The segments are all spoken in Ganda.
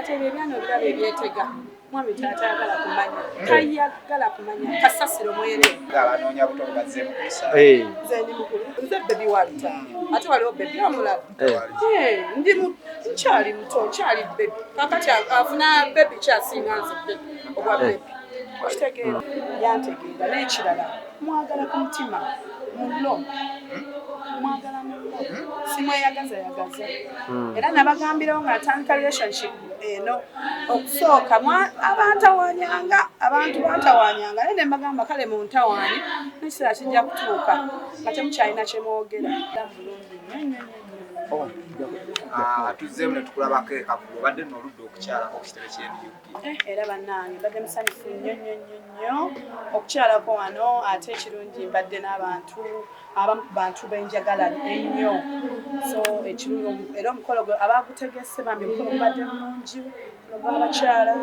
kati ebyano ebirala ebyetega mwami taata ayagala kumanya tayagala kumanya kasasiro mwere anoonya buto bazzeemu kusa nze ndi mukulu nze bebi wa Lutaayo ate waliwo bebi omulala ndi nkyali muto nkyali bebi kakati afuna bebi kyasinga nze bebi obwa bebi okitegeera yantegeera n'ekirala mwagala ku mutima mullo mwagala mullo simweyagazayagaza era nabagambirawo ng'atandika relationship eno okusooka abantu bantawanyanga naye ne mbagamba kale mu ntawaani n'ekiseera kijja kutuuka nga temukyalina kye mwogera tuzzeemu ne tukulabako ekakuba obadde n'oludda okukyalako ku kitebe ky'endyuki era bannange mbadde musanyufu nnyo okukyalako wano ate ekirungi mbadde n'abantu abamu ku bantu benjagala ennyo so ekirungi era omukolo gwe abagutegese bambi omukolo gubadde mulungi gw'abakyala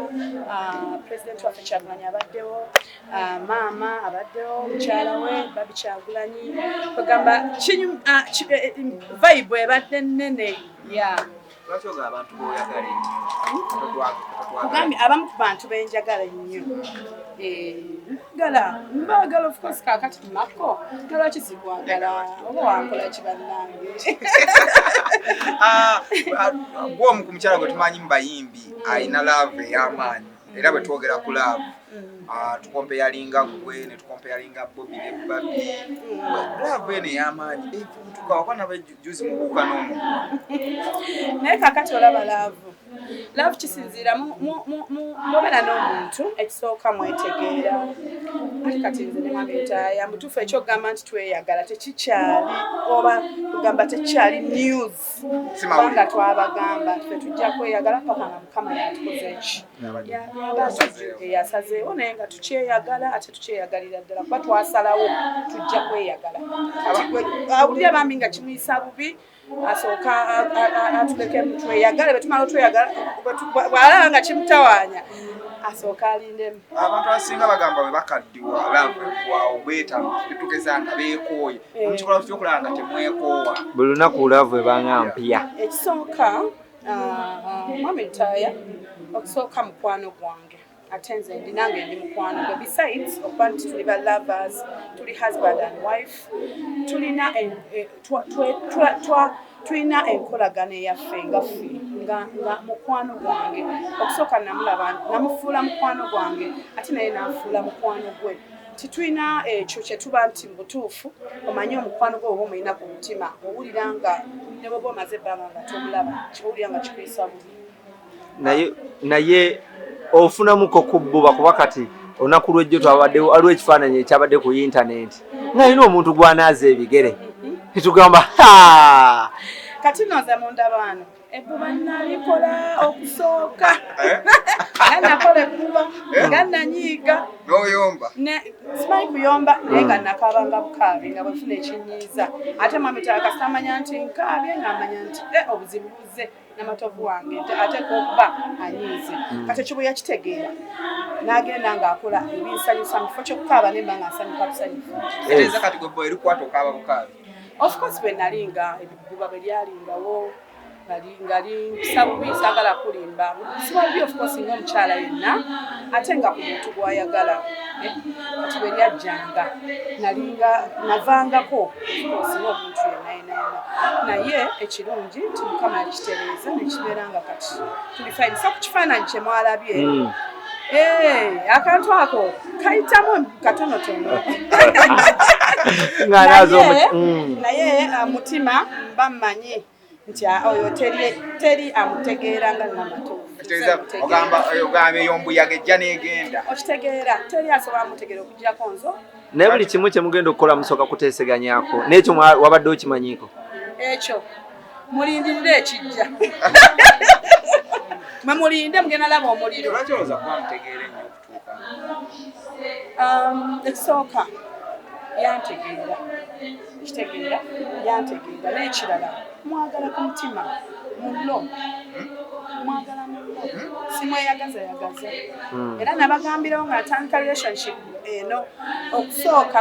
pulezidenti waffe Kyagulanyi abaddewo maama abaddewo mukyala we Babi Kyagulanyi kwegamba vibe ebadde nnene lwaki oga abantu boyagala ennyo kugambye abamu ku bantu benjagala ennyo mbagala of course kakati mako nalwaki zikwagala oba wankola kibannange gwomu ku mukyala gwe tumanyi mu bayimbi alina laavu ey'amaanyi era bwe twogera ku laavu tukompeyalinga gwe ne tukompeyalinga Bobi ne Babi laavu eno ey'amaanyi tukawakwa nabejuzi mu buuka n'omuntu naye kakati olaba laavu kisinziira mubera n'omuntu ekisooka mwetegeera ati kati nze ne mwami Lutaayo mutuufu ekyokugamba nti tweyagala tekikyali oba tugamba tekikyali news kubanga twabagamba ffe tujja kweyagala paka nga Mukama yatukoze eki yasazeewo naye nga tukyeyagala ate tukyeyagalira ddala kuba twasalawo tujja kweyagala awulira bambi nga kimuyisa bubi asooka atuleke tweyagale betumala otweyagala bw'alaba nga kimutawaanya asooka alindemu abantu abasinga bagamba bwe bakaddiwa laavu eggwawo bwetamu tetugeza nga beekooye omukikola tutya okulaba nga temwekoowa buli lunaku laavu ebanga mpya ekisooka mwami Lutaayo okusooka mukwano gwange ate nze nange ndi mukwano gwe besides okuba nti tuli ba lovers tuli husband and wife tulina enkolagana eyaffe nga ffe nga mukwano gwange okusooka namulaba namufuula mukwano gwange ate naye nafuula mukwano gwe titulina ekyo kyetuba nti mubutuufu omanye omukwano gwe oba omulina ku mutima owulira nga ne bwoba omaze ebbanga nga tomulaba kiwulira nga kikuyisa bubi naye ofunamuko kubbuba kuba kati olunaku lw'ejjo twabaddewo aliwo ekifaananyi ekyabadde ku intaneti ng'alina omuntu gwanaaza ebigere netugamba kati noza munda baano ebbuba nalikola okusooka nga nakola ebbuba nga nanyiiga n'oyomba simanyi kuyomba naye nga nakabanga bukaabi nga bwefuna ekinyiiza ate mwami Lutaayo kasita amanya nti nkaabye ng'amanya nti obuzibu buzze Namatovu wange ate kokuba anyiize kati ekyo bwe yakitegeera n'agenda ng'akola ebinsanyusa mu kifo ky'okukaaba nemba ng'asanyuka busanyufu eteeza kati gwe boy lukwata okaaba bukaabi of course bwe nalinga ebibbuba bwe lyalingawo ngali sabubi sagala kulimba sibabi of course ng'omukyala yenna ate nga ku muntu gw'ayagala kati bwe lyajjanga navangako of course ng'omuntu yenna naye ekirungi nti Mukama yakitereeza nekibeera nga kati tuli fine so ku kifaananyi kye mwalabye akantu ako kayitamu katonotono naye mutima mba mmanyi nti oyo teri amutegeera nga Namatovu ogamba ey'ombuyaga ejja n'egenda okitegeera teri asobola amutegeera okuggyako nzo naye buli kimu kye mugenda okukola musooka kuteeseganyako n'ekyo wabadde okimanyiiko ekyo mulindirire ekijja mulinde mugenda laba omuliro lwaki olowooza kuba mutegeera ennyo okutuuka ekisooka yantegeera yantegeera n'ekirala mwagala ku mutima mullo mwagala mullo simweyagazayagaza era nabagambirawo ng'atandika relationship eno okusooka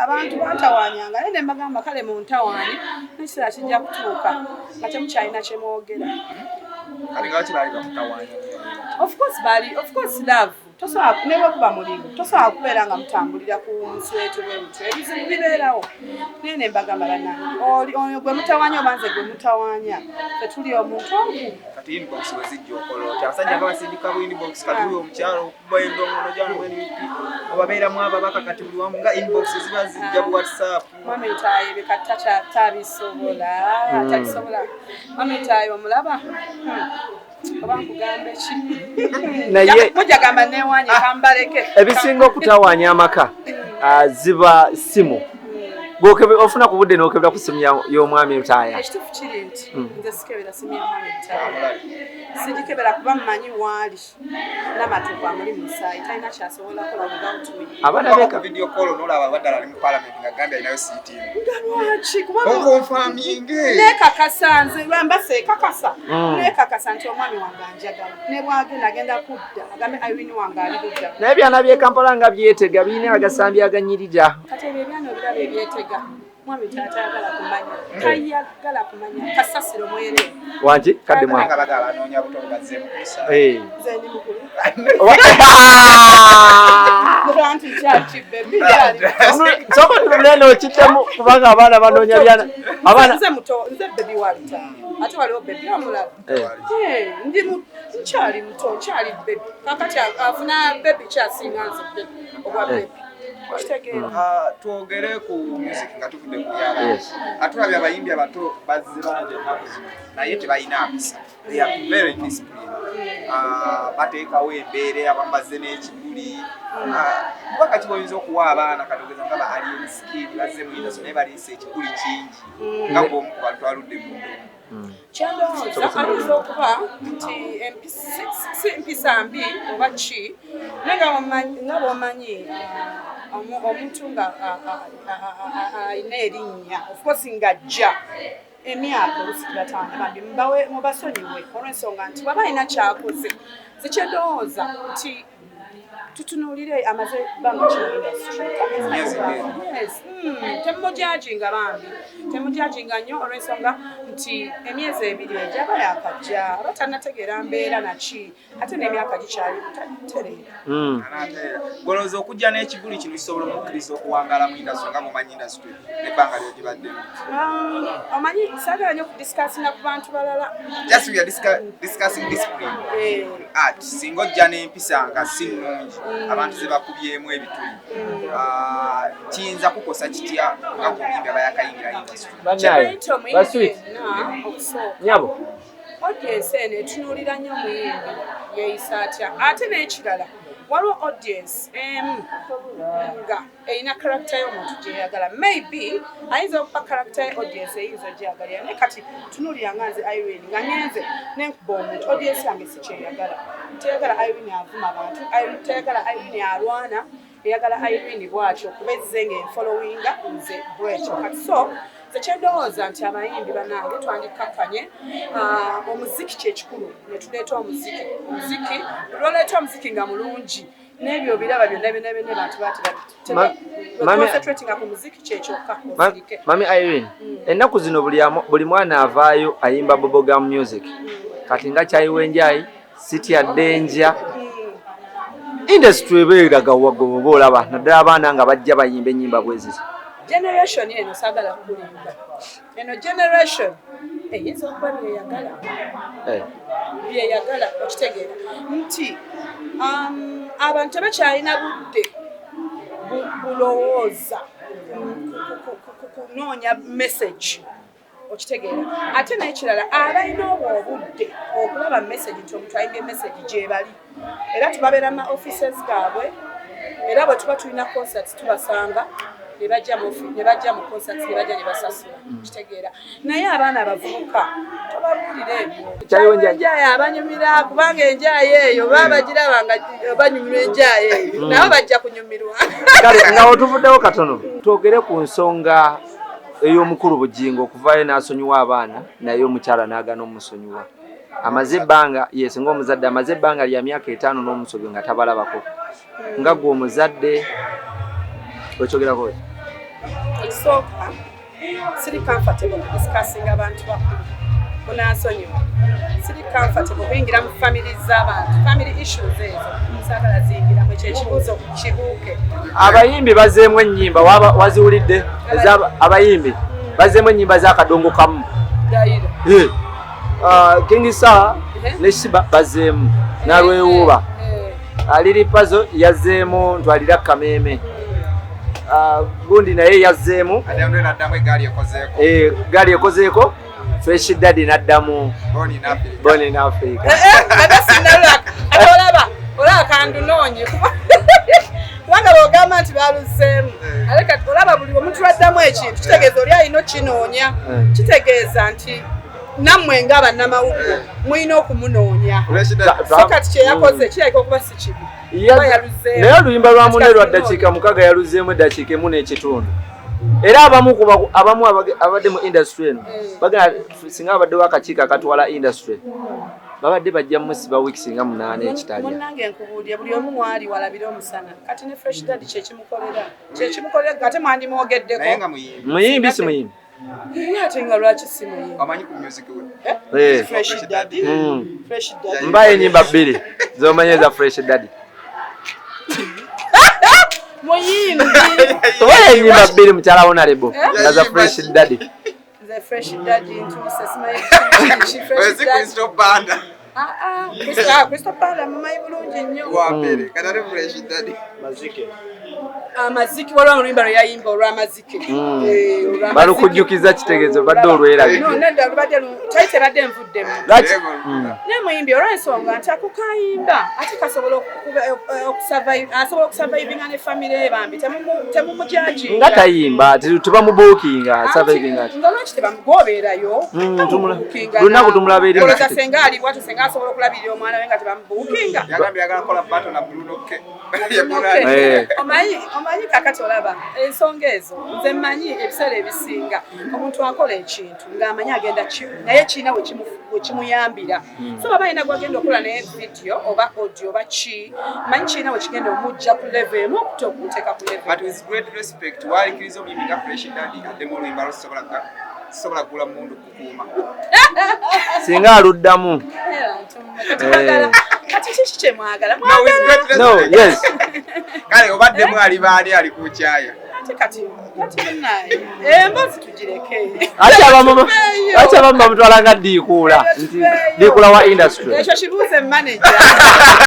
abantu bantawanyanga naye ne mbagamba kale mu ntawaani n'ekiseera kijja kutuuka nga temukyalina kye mwogera Of course love. Tosobola newe kuba mulimu. Tosobola kubeera nga mutambulira ku nsweeto bw'ebintu. Ebizibu bibeerawo. Nene mbagamba bannange. Oli gwe mutawaanya obanze gwe mutawaanya. Tetuli omuntu omu. Kati inbox wezijja okola. Abasajja nga basindika bu inbox kati buli omukyalo okuba endongono gyano bw'ebiti. Obabeeramu ababaka kati buli wamu nga inbox ziba zijja bu WhatsApp. Mami Lutaayo beka tabisobola. Tabisobola. Mami Lutaayo omulaba. Abankugambe ki? Naye mujagamba newanye kambaleke. Ebisinga okutawaanya amaka ziba simu. Gokebe ofuna ku budde n'okebera ku simu y'omwami Lutaayo. Ekituufu kiri nti nze sikebera simu ya mwami Lutaayo. Sigikebera kuba mmanyi waali Namatovu amuli mu ssaayi talina kyasobola kola without me. Abaana beka video call n'olaba baddala ali mu parliament nga Gambia alinayo siiti. Lwaki kubanga okonfaminge nekakasa nze lwambase kakasa nekakasa nti omwami wange anjagala ne bwagenda agenda kudda agambe Irene wange ali kudda naye byana bye Kampala nga byetega birina agasambi aganyirira kati ebyo ebyana ebirala ebyetega mwami tatayagala kumanya tayagala kumanya kasasiro mwere wangi kadde mwana bagala anoonya buto bazzemu kusa zeni mukulu soko tuleno okitemu kubanga abaana banoonya byana abaana nze muto nze bebi walita ate waliwo bebi omulala ndi nkyali muto nkyali bebi kakati afuna bebi kyasinga nze bebi obwa bebi twogere ku music nga tuvudde ku byala atulabye abayimbi abato bazze bangi ennaku zino naye tebalina mpisa they are very disciplined bateekawo embeere abamu bazze n'ekiguli kubanga kiboyinza okuwa abaana katogeza nga ba alien skin bazze mu indaso naye baliisa ekiguli kingi nga bw'omu ku bantu aludde mu ndomo kyandowooza ayinza okuba nti empisa mbi oba ki nga bw'omanyi omuntu nga alina erinnya of course ng'ajja emyaka olusikiratano bambi mubasonyiwe olw'ensonga nti baba alina kyakoze zikyendowooza nti tutunuulire amaze bbanga kino industry temujajinga bambi temujajinga nnyo olw'ensonga nti emyezi ebiri ejaba yakajja aba tannategeera mbeera naki ate n'emyaka gikyali tereera golowooza okujja n'ekiguli kino kisobola omukkiriza okuwangala mu industry nga mumanyi industry n'ebbanga lyo gibaddemu omanyi saagala nnyo okudisikasinga ku bantu balala just we are discussing discipline art singa ojja n'empisa nga si nnungi abantu ze bakubyemu ebituli kiyinza kukosa kitya nga kumuyimbi aba yakayingira industry nyabo audience eno etunuulira nnyo muyimbi yeeyisa atya ate n'ekirala waliwo audience emu nga erina character y'omuntu gyeyagala maybe ayinza okuba character ya audience eyinza ogyeyagalira naye kati tunuulira nga nze Irene nga ngenze nenkuba omuntu audience yange si kyeyagala teyagala Irene avuma abantu teyagala Irene alwana eyagala Irene bwatyo okuba ezze ng'enfollowinga nze bwekyo kati so zekyendowooza nti abayimbi bannange twandikakkanye omuziki kyekikulu ne tuleeta omuziki lwoleeta omuziki nga mulungi n'ebyo biraba byonna byonna bantu batconcentratinga ku muziki kyekyokka mami Irene ennaku zino buli mwana avaayo ayimba bubblegum music kati nga kyayiwenjayi sitya ddenja industry ebeeraga wagoba olaba naddala abaana nga bajja bayimba ennyimba bweziti generation eno saagala kulimba eno generation eyinza okuba byeyagala okitegeera nti abantu tebakyalina budde bulowooza kunoonya message okitegeera ate n'ekirala abalina obwo obudde okulaba message nti omuntu ayimbye message gyebali era tubabeera ma offices gaabwe era bwe tuba tulina concerts tubasanga ne bajja mu concerts ne bajja ne basasula kitegeera naye abaana abavubuka tobabuulira ebyo enjaayo abanyumira kubanga enjaayo eyo baba bagiraba nga banyumirwa enjaayo eyo nabo bajja kunyumirwa kale nga otuvuddewo katono twogere ku nsonga ey'omukulu Bugingo okuvaayo n'asonyiwa abaana naye omukyala n'agaana omusonyiwa amaze ebbanga yes ng'omuzadde amaze ebbanga lya myaka 5 n'omusobyo nga tabalabako nga gwe omuzadde okyogerako ekisooka siri comfortable discussing abantu bakulu kunansonyiwa siri comfortable kuyingira mu family z'abantu, family issues ezo musagala zingira mu kyekibuzo kibuuke. Abayimbi bazeemu ennyimba waziwulidde abayimbi bazeemu ennyimba z'akadongo kamu. King Sir ne Shiba bazeemu nalwewuuba Lili Pazo yazzeemu ntwalira Kameme. Gundi naye yazzeemu gaali ekozeeko Fresh Daddy n'addamu Born in Africa. Olaba kandunoonye kubanga bw'ogamba nti baluzzeemu olaba buli omuntu lwaddamu ekintu kitegeeza oli alina okinoonya, kitegeeza nti nammwe nga bannamawuggwe mulina okumunoonya. So kati kye yakoze kirabika okuba si kibi. Naye oluyimba lwa munne lwa ddakiika mukaaga yaluzzeemu eddakiika emu n'ekitundu. Era abamu abadde mu industry eno bagamba singa abaddewo akakiiko akatwala industry babadde bajja musiba weeks nga 8 ekitalya. Munnange nkubuulire buli omu mwali walabira omusana kati ne Fresh Daddy kyekimukolera ate mwandimwogeddeko. Muyimbi si muyimbi ate nga lwaki si muyimbi amanyi ku music we Fresh Daddy mbaye ennyimba 2 z'omanyi eza Fresh Daddy muyimbi obaye ennyimba 2 mukyala honorable nga za Fresh Daddy. The Fresh Daddy ntuse simanyi Crystal Panda. Crystal Panda mumanyi bulungi nnyo. Wambere katale Fresh Daddy amaziki waliwo oluyimba lwe yayimba olw'amaziki balukujjukiza kitegeezo badde olwerabye nedda lubadde taite badde nvuddemu naye muyimbi olw'ensonga nti akukayimba ate kasobola okusurvivinga ne famire bambi temumujaji nga tayimba tebamubuukinga survivinga nga lwaki tebamugobeerayo lunaku tumulaba eri oloza senga alibwatu senga asobola okulabirira omwana we nga tebamubuukinga yagambye yagala kola bato na Bruno K. Omanyi kakati olaba ensonga ezo nze mmanyi ebiseera ebisinga omuntu akola ekintu ng'amanyi agenda naye kiina we kimuyambira so baba alina gwagenda okola naye video oba audio oba ki manyi kiina we kigenda omujja ku level emu okuta okumuteeka ku level. But with great respect walikiriza omuyimbi nga Fresh Daddy addemu oluyimba lusobola kugula mundu kukuuma singa aluddamu kati kiki kyemwagala no yes kale obadde mwali baali ali kukyaya kati naye emboozi tugireke ati abamu bamutwala nga diikuula nti diikuula wa industry ekyo kibuuze manager